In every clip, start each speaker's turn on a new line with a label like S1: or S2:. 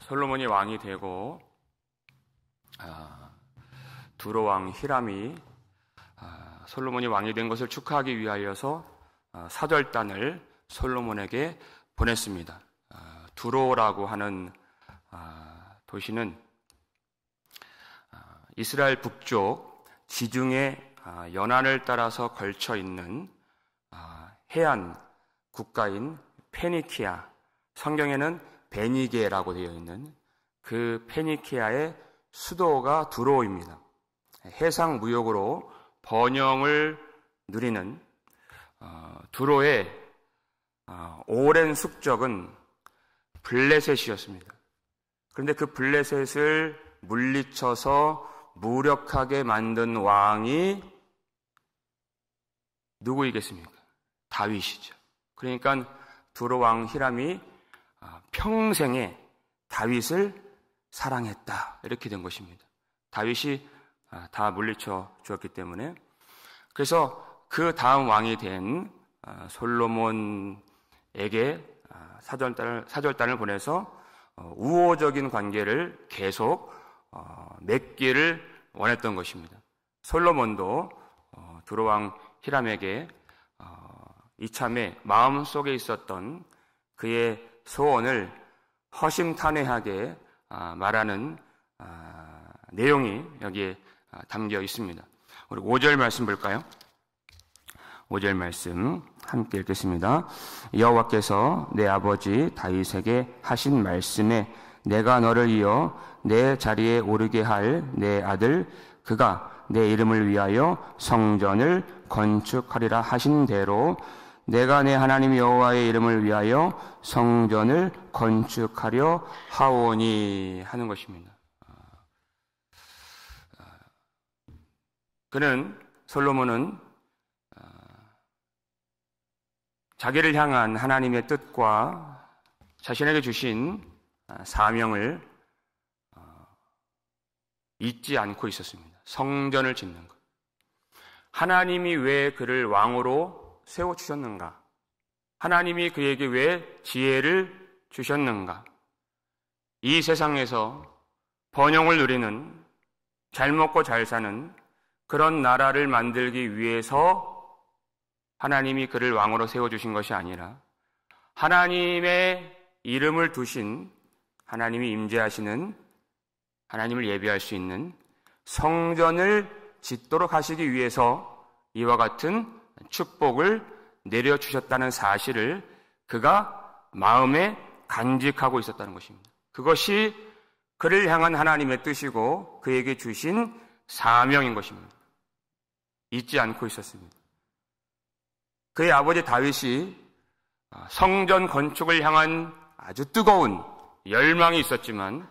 S1: 솔로몬이 왕이 되고 두로 왕 히람이 솔로몬이 왕이 된 것을 축하하기 위하여서 사절단을 솔로몬에게 보냈습니다. 두로라고 하는 도시는 이스라엘 북쪽 지중해 연안을 따라서 걸쳐 있는 해안 국가인 페니키아, 성경에는 베니게라고 되어 있는 그 페니키아의 수도가 두로입니다. 해상 무역으로 번영을 누리는 두로의 오랜 숙적은 블레셋이었습니다. 그런데 그 블레셋을 물리쳐서 무력하게 만든 왕이 누구이겠습니까? 다윗이죠. 그러니까 두로 왕 히람이 평생에 다윗을 사랑했다, 이렇게 된 것입니다. 다윗이 다 물리쳐 주었기 때문에. 그래서 그 다음 왕이 된 솔로몬에게 사절단을 보내서 우호적인 관계를 계속 맺기를 원했던 것입니다. 솔로몬도 두로 왕 히람에게 이참에 마음속에 있었던 그의 소원을 허심탄회하게 말하는 내용이 여기에 담겨 있습니다. 우리 5절 말씀 볼까요? 5절 말씀 함께 읽겠습니다. 여호와께서 내 아버지 다윗에게 하신 말씀에 내가 너를 이어 내 자리에 오르게 할 내 아들 그가 내 이름을 위하여 성전을 건축하리라 하신 대로 내가 내 하나님 여호와의 이름을 위하여 성전을 건축하려 하오니 하는 것입니다. 솔로몬은 자기를 향한 하나님의 뜻과 자신에게 주신 사명을 잊지 않고 있었습니다. 성전을 짓는 것. 하나님이 왜 그를 왕으로 세워주셨는가? 하나님이 그에게 왜 지혜를 주셨는가? 이 세상에서 번영을 누리는, 잘 먹고 잘 사는 그런 나라를 만들기 위해서 하나님이 그를 왕으로 세워주신 것이 아니라 하나님의 이름을 두신, 하나님이 임재하시는, 하나님을 예배할 수 있는 성전을 짓도록 하시기 위해서 이와 같은 축복을 내려주셨다는 사실을 그가 마음에 간직하고 있었다는 것입니다. 그것이 그를 향한 하나님의 뜻이고 그에게 주신 사명인 것입니다. 잊지 않고 있었습니다. 그의 아버지 다윗이 성전 건축을 향한 아주 뜨거운 열망이 있었지만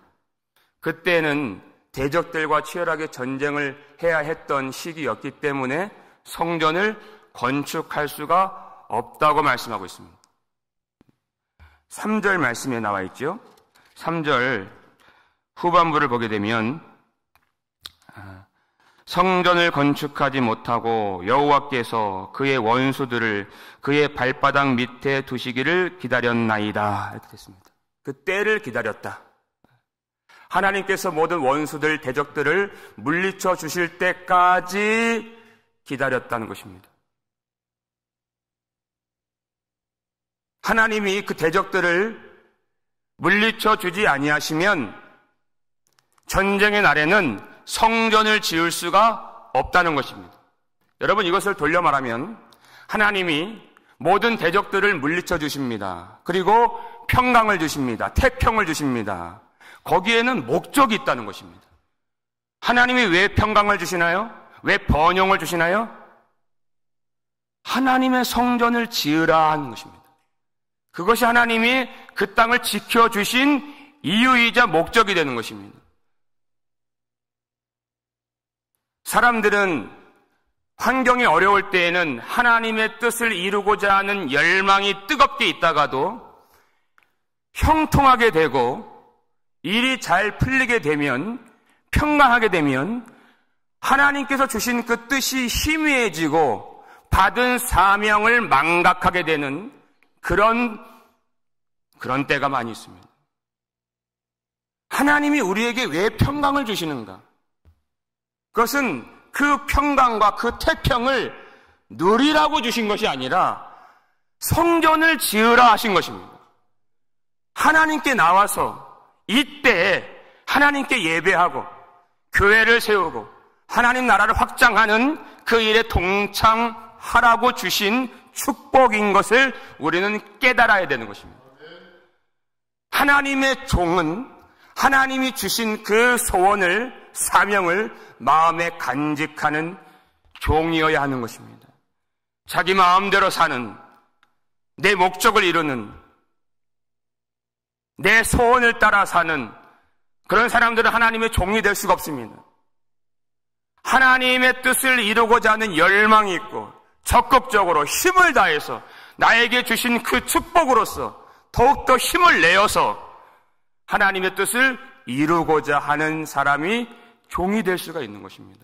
S1: 그때는 대적들과 치열하게 전쟁을 해야 했던 시기였기 때문에 성전을 건축할 수가 없다고 말씀하고 있습니다. 3절 말씀에 나와 있죠. 3절 후반부를 보게 되면 성전을 건축하지 못하고 여호와께서 그의 원수들을 그의 발바닥 밑에 두시기를 기다렸나이다, 이렇게 됐습니다. 그 때를 기다렸다. 하나님께서 모든 원수들, 대적들을 물리쳐 주실 때까지 기다렸다는 것입니다. 하나님이 그 대적들을 물리쳐 주지 아니하시면 전쟁의 날에는 성전을 지을 수가 없다는 것입니다. 여러분, 이것을 돌려 말하면 하나님이 모든 대적들을 물리쳐 주십니다. 그리고 평강을 주십니다. 태평을 주십니다. 거기에는 목적이 있다는 것입니다. 하나님이 왜 평강을 주시나요? 왜 번영을 주시나요? 하나님의 성전을 지으라 하는 것입니다. 그것이 하나님이 그 땅을 지켜주신 이유이자 목적이 되는 것입니다. 사람들은 환경이 어려울 때에는 하나님의 뜻을 이루고자 하는 열망이 뜨겁게 있다가도 형통하게 되고 일이 잘 풀리게 되면, 평강하게 되면 하나님께서 주신 그 뜻이 희미해지고 받은 사명을 망각하게 되는 그런 때가 많이 있습니다. 하나님이 우리에게 왜 평강을 주시는가? 그것은 그 평강과 그 태평을 누리라고 주신 것이 아니라 성전을 지으라 하신 것입니다. 하나님께 나와서 이때에 하나님께 예배하고 교회를 세우고 하나님 나라를 확장하는 그 일에 동참하라고 주신 축복인 것을 우리는 깨달아야 되는 것입니다. 하나님의 종은 하나님이 주신 그 소원을, 사명을 마음에 간직하는 종이어야 하는 것입니다. 자기 마음대로 사는, 내 목적을 이루는, 내 소원을 따라 사는 그런 사람들은 하나님의 종이 될 수가 없습니다. 하나님의 뜻을 이루고자 하는 열망이 있고 적극적으로 힘을 다해서 나에게 주신 그 축복으로서 더욱더 힘을 내어서 하나님의 뜻을 이루고자 하는 사람이 종이 될 수가 있는 것입니다.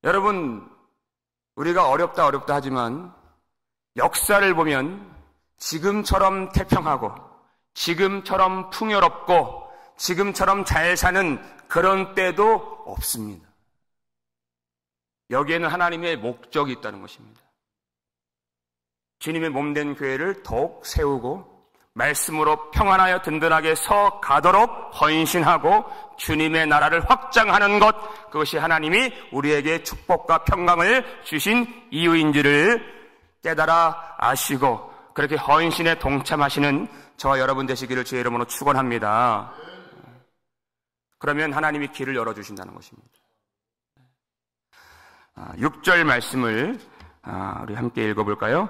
S1: 여러분, 우리가 어렵다 하지만 역사를 보면 지금처럼 태평하고 지금처럼 풍요롭고 지금처럼 잘 사는 그런 때도 없습니다. 여기에는 하나님의 목적이 있다는 것입니다. 주님의 몸된 교회를 더욱 세우고 말씀으로 평안하여 든든하게 서 가도록 헌신하고 주님의 나라를 확장하는 것, 그것이 하나님이 우리에게 축복과 평강을 주신 이유인지를 깨달아 아시고 그렇게 헌신에 동참하시는 저와 여러분 되시기를 주의 이름으로 축원합니다. 그러면 하나님이 길을 열어주신다는 것입니다. 6절 말씀을 우리 함께 읽어볼까요?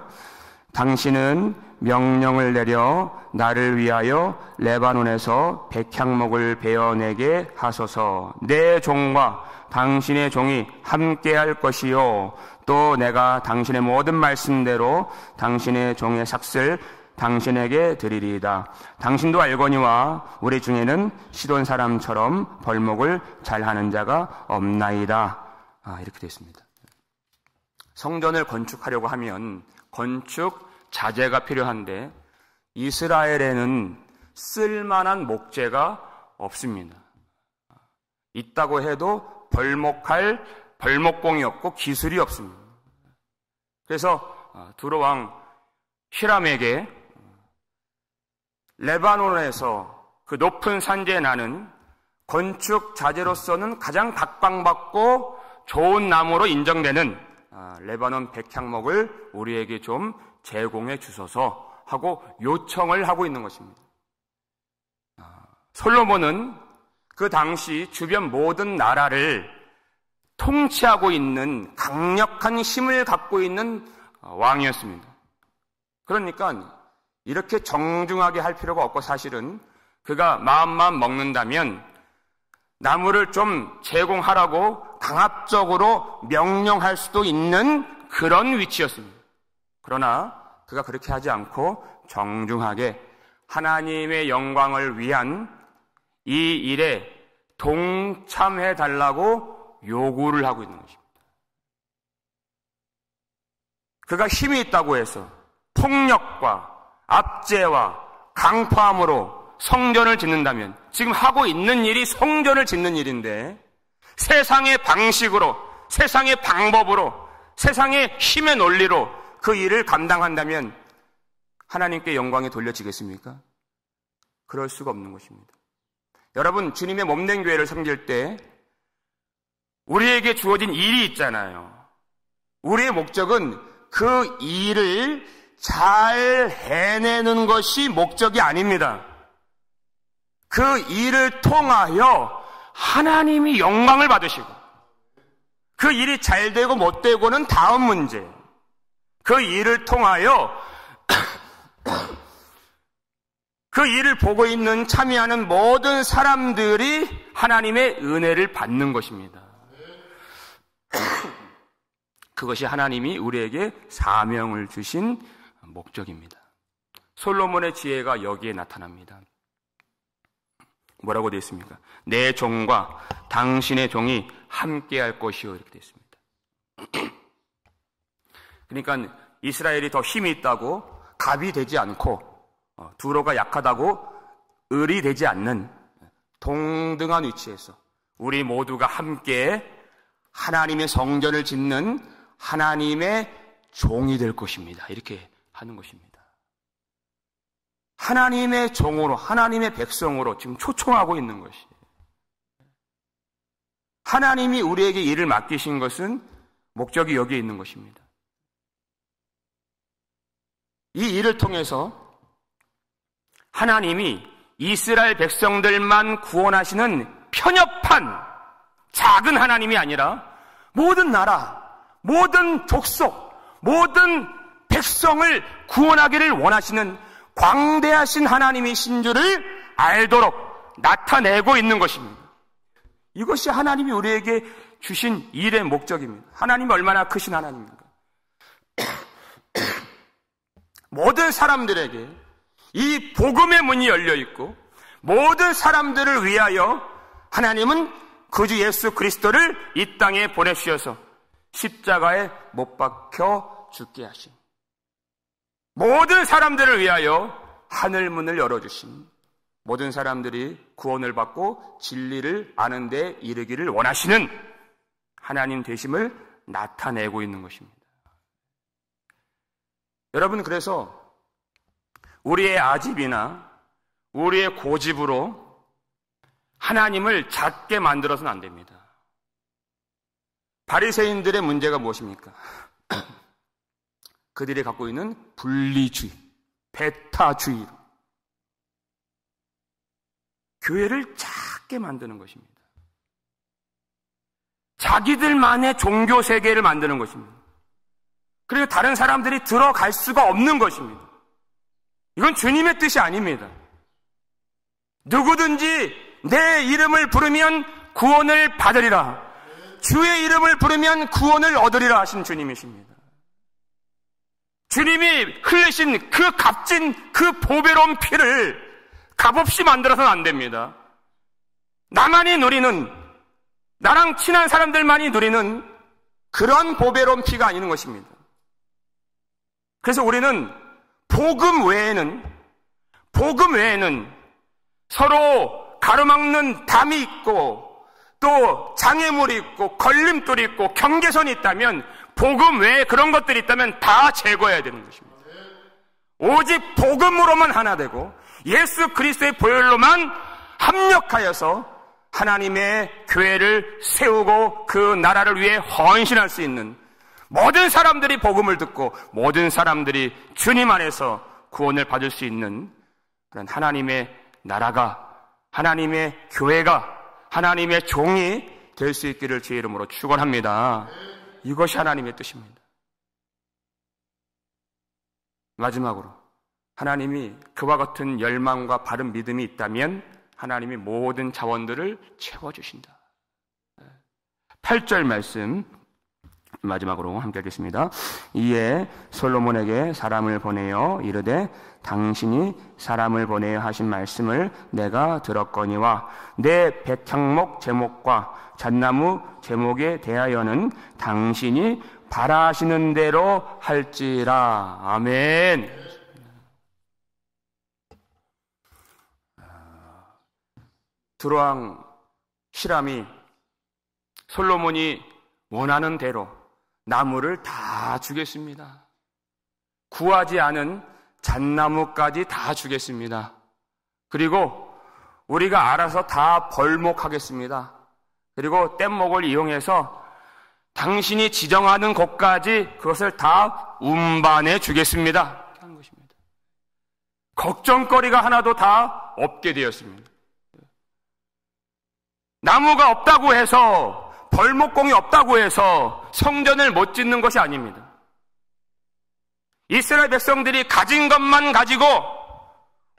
S1: 당신은 명령을 내려 나를 위하여 레바논에서 백향목을 베어내게 하소서. 내 종과 당신의 종이 함께할 것이요 또 내가 당신의 모든 말씀대로 당신의 종의 삭슬 당신에게 드리리이다. 당신도 알거니와 우리 중에는 시돈 사람처럼 벌목을 잘하는 자가 없나이다. 이렇게 되어 있습니다. 성전을 건축하려고 하면 건축 자재가 필요한데 이스라엘에는 쓸만한 목재가 없습니다. 있다고 해도 벌목할 벌목공이 없고 기술이 없습니다. 그래서 두로왕 히람에게 레바논에서 그 높은 산지에 나는 건축 자재로서는 가장 각광받고 좋은 나무로 인정되는 레바논 백향목을 우리에게 좀 제공해 주소서 하고 요청을 하고 있는 것입니다. 솔로몬은 그 당시 주변 모든 나라를 통치하고 있는 강력한 힘을 갖고 있는 왕이었습니다. 그러니까 이렇게 정중하게 할 필요가 없고 사실은 그가 마음만 먹는다면 나무를 좀 제공하라고 강압적으로 명령할 수도 있는 그런 위치였습니다. 그러나 그가 그렇게 하지 않고 정중하게 하나님의 영광을 위한 이 일에 동참해달라고 요구를 하고 있는 것입니다. 그가 힘이 있다고 해서 폭력과 압제와 강파함으로 성전을 짓는다면 지금 하고 있는 일이 성전을 짓는 일인데 세상의 방식으로, 세상의 방법으로, 세상의 힘의 논리로 그 일을 감당한다면 하나님께 영광이 돌려지겠습니까? 그럴 수가 없는 것입니다. 여러분, 주님의 몸된 교회를 섬길 때 우리에게 주어진 일이 있잖아요. 우리의 목적은 그 일을 잘 해내는 것이 목적이 아닙니다. 그 일을 통하여 하나님이 영광을 받으시고 그 일이 잘 되고 못 되고는 다음 문제. 그 일을 통하여 그 일을 보고 있는 참여하는 모든 사람들이 하나님의 은혜를 받는 것입니다. 그것이 하나님이 우리에게 사명을 주신 목적입니다. 솔로몬의 지혜가 여기에 나타납니다. 뭐라고 되어 있습니까? 내 종과 당신의 종이 함께할 것이요 이렇게 되어 있습니다. 그러니까 이스라엘이 더 힘이 있다고 갑이 되지 않고 두로가 약하다고 을이 되지 않는 동등한 위치에서 우리 모두가 함께 하나님의 성전을 짓는 하나님의 종이 될 것입니다. 이렇게 하는 것입니다. 하나님의 종으로, 하나님의 백성으로 지금 초청하고 있는 것이. 하나님이 우리에게 일을 맡기신 것은 목적이 여기에 있는 것입니다. 이 일을 통해서 하나님이 이스라엘 백성들만 구원하시는 편협한 작은 하나님이 아니라 모든 나라, 모든 족속, 모든 백성을 구원하기를 원하시는 광대하신 하나님이신 줄을 알도록 나타내고 있는 것입니다. 이것이 하나님이 우리에게 주신 일의 목적입니다. 하나님이 얼마나 크신 하나님입니까? 모든 사람들에게 이 복음의 문이 열려 있고 모든 사람들을 위하여 하나님은 그 주 예수 그리스도를 이 땅에 보내주셔서 십자가에 못 박혀 죽게 하신, 모든 사람들을 위하여 하늘문을 열어주신, 모든 사람들이 구원을 받고 진리를 아는 데 이르기를 원하시는 하나님 되심을 나타내고 있는 것입니다. 여러분, 그래서 우리의 아집이나 우리의 고집으로 하나님을 작게 만들어서는 안 됩니다. 바리새인들의 문제가 무엇입니까? 그들이 갖고 있는 분리주의, 배타주의로 교회를 작게 만드는 것입니다. 자기들만의 종교 세계를 만드는 것입니다. 그리고 다른 사람들이 들어갈 수가 없는 것입니다. 이건 주님의 뜻이 아닙니다. 누구든지 내 이름을 부르면 구원을 받으리라, 주의 이름을 부르면 구원을 얻으리라 하신 주님이십니다. 주님이 흘리신 그 값진 그 보배로운 피를 값없이 만들어서는 안 됩니다. 나만이 누리는, 나랑 친한 사람들만이 누리는 그런 보배로운 피가 아니는 것입니다. 그래서 우리는 복음 외에는 서로 가로막는 담이 있고 또 장애물이 있고 걸림돌이 있고 경계선이 있다면, 복음 외에 그런 것들이 있다면 다 제거해야 되는 것입니다. 오직 복음으로만 하나 되고 예수 그리스도의 보혈로만 합력하여서 하나님의 교회를 세우고 그 나라를 위해 헌신할 수 있는, 모든 사람들이 복음을 듣고 모든 사람들이 주님 안에서 구원을 받을 수 있는 그런 하나님의 나라가, 하나님의 교회가, 하나님의 종이 될 수 있기를 주의 이름으로 축원합니다. 이것이 하나님의 뜻입니다. 마지막으로, 하나님이 그와 같은 열망과 바른 믿음이 있다면 하나님이 모든 자원들을 채워주신다. 8절 말씀 마지막으로 함께 하겠습니다. 이에 솔로몬에게 사람을 보내어 이르되 당신이 사람을 보내어 하신 말씀을 내가 들었거니와 내 백향목 제목과 잣나무 제목에 대하여는 당신이 바라시는 대로 할지라. 아멘. 두로왕 히람이 솔로몬이 원하는 대로 나무를 다 주겠습니다. 구하지 않은 잣나무까지 다 주겠습니다. 그리고 우리가 알아서 다 벌목하겠습니다. 그리고 뗏목을 이용해서 당신이 지정하는 곳까지 그것을 다 운반해 주겠습니다. 이렇게 하는 것입니다. 걱정거리가 하나도 다 없게 되었습니다. 나무가 없다고 해서, 벌목공이 없다고 해서 성전을 못 짓는 것이 아닙니다. 이스라엘 백성들이 가진 것만 가지고,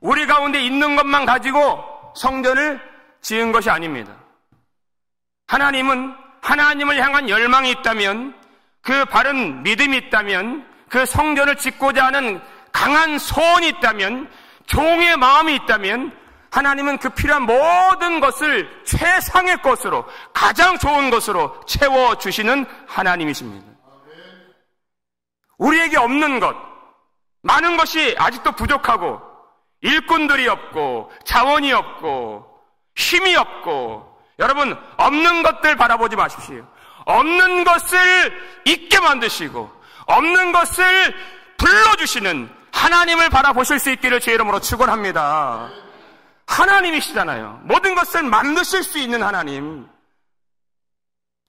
S1: 우리 가운데 있는 것만 가지고 성전을 지은 것이 아닙니다. 하나님은 하나님을 향한 열망이 있다면, 그 바른 믿음이 있다면, 그 성전을 짓고자 하는 강한 소원이 있다면, 종의 마음이 있다면 하나님은 그 필요한 모든 것을 최상의 것으로, 가장 좋은 것으로 채워주시는 하나님이십니다. 우리에게 없는 것, 많은 것이 아직도 부족하고 일꾼들이 없고 자원이 없고 힘이 없고, 여러분, 없는 것들 바라보지 마십시오. 없는 것을 있게 만드시고 없는 것을 불러주시는 하나님을 바라보실 수 있기를 주의 이름으로 축원합니다. 하나님이시잖아요. 모든 것을 만드실 수 있는 하나님.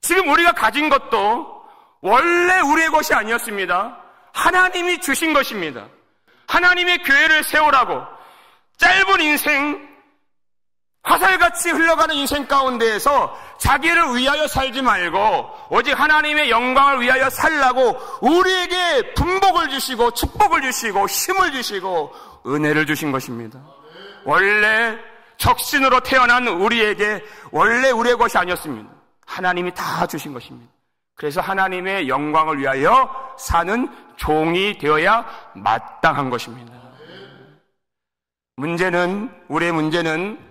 S1: 지금 우리가 가진 것도 원래 우리의 것이 아니었습니다. 하나님이 주신 것입니다. 하나님의 교회를 세우라고 짧은 인생, 화살같이 흘러가는 인생 가운데에서 자기를 위하여 살지 말고 오직 하나님의 영광을 위하여 살라고 우리에게 분복을 주시고 축복을 주시고 힘을 주시고 은혜를 주신 것입니다. 원래 적신으로 태어난 우리에게 원래 우리의 것이 아니었습니다. 하나님이 다 주신 것입니다. 그래서 하나님의 영광을 위하여 사는 종이 되어야 마땅한 것입니다. 우리의 문제는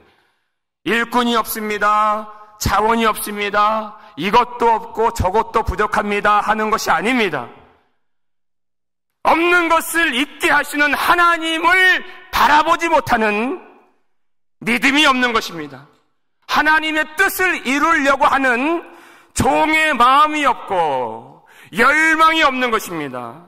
S1: 일꾼이 없습니다. 자원이 없습니다. 이것도 없고 저것도 부족합니다 하는 것이 아닙니다. 없는 것을 있게 하시는 하나님을 바라보지 못하는 믿음이 없는 것입니다. 하나님의 뜻을 이루려고 하는 종의 마음이 없고 열망이 없는 것입니다.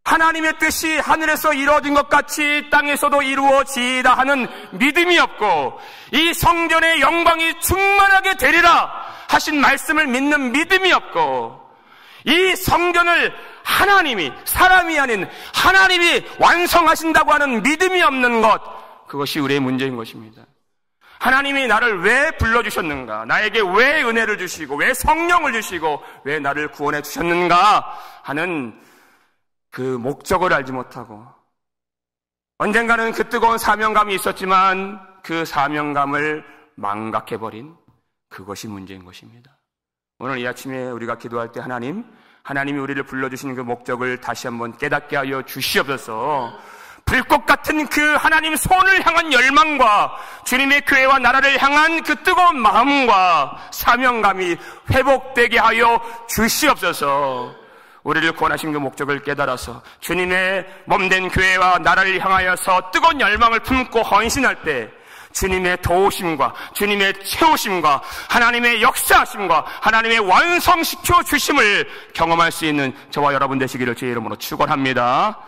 S1: 하나님의 뜻이 하늘에서 이루어진 것 같이 땅에서도 이루어지이다 하는 믿음이 없고 이 성전의 영광이 충만하게 되리라 하신 말씀을 믿는 믿음이 없고 이 성전을 하나님이, 사람이 아닌 하나님이 완성하신다고 하는 믿음이 없는 것, 그것이 우리의 문제인 것입니다. 하나님이 나를 왜 불러주셨는가, 나에게 왜 은혜를 주시고 왜 성령을 주시고 왜 나를 구원해 주셨는가 하는 그 목적을 알지 못하고 언젠가는 그 뜨거운 사명감이 있었지만 그 사명감을 망각해버린 그것이 문제인 것입니다. 오늘 이 아침에 우리가 기도할 때 하나님이 우리를 불러주신 그 목적을 다시 한번 깨닫게 하여 주시옵소서. 불꽃 같은 그 하나님 손을 향한 열망과 주님의 교회와 나라를 향한 그 뜨거운 마음과 사명감이 회복되게 하여 주시옵소서. 우리를 구원하신 그 목적을 깨달아서 주님의 몸된 교회와 나라를 향하여서 뜨거운 열망을 품고 헌신할 때 주님의 도우심과 주님의 채우심과 하나님의 역사하심과 하나님의 완성시켜 주심을 경험할 수 있는 저와 여러분 되시기를 주의 이름으로 축원합니다.